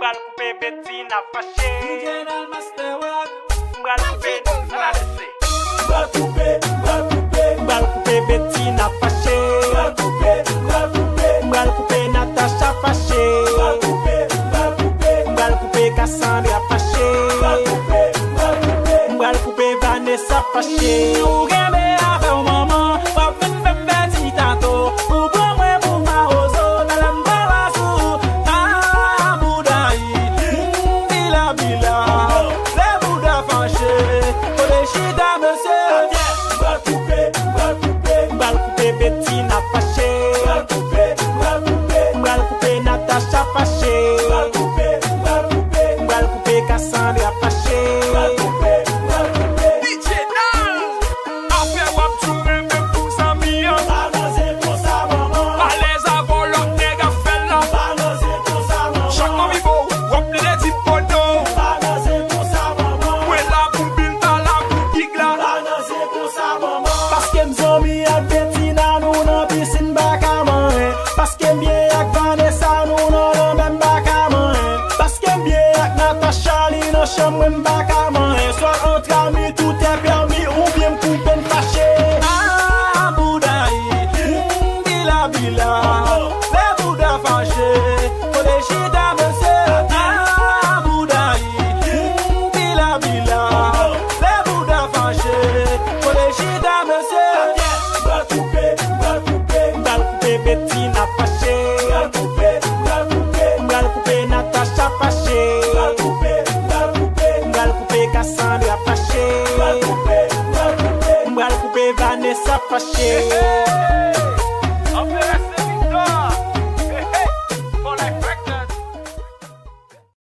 M'bral couper Bettina fâché. General Master Wag. M'bral couper, ça la laisser. M'bral couper Bettina fâché. M'bral couper Natasha fâché. M'bral couper Cassandra fâché. M'bral couper Vanessa fâché. Ou gembe a fe ou maman, wap ven fem beti tato. Ou bon mwen pou ma ozo, talem bala sou. Ah, Boudaï, bila bila, le Bouda fâché. Kode chita monsieur. M'bral couper Bettina fâché. M'bral couper Natasha fâché. M'bral couper Cassandra fâché. Paske m'zomi ak Bettina nou nan piscine baka man. Paske m'byen ak Vanessa nou nan men baka man. Paske m'byen ak Natasha li nan chambre m'baka man. Soit entre amis tout est permis ou bien m'coupe fâché. Ah, Boudaï, bila bila, le Bouda fâché. Kode chita monsieur. Ah, Boudaï, bila bila, le Bouda fâché. Kode chita monsieur. M'bral couper Bettina fâché. M'bral couper Natasha fâché. M'bral couper Cassandra fâché. M'bral couper Vanessa fâché. Opération Victoire.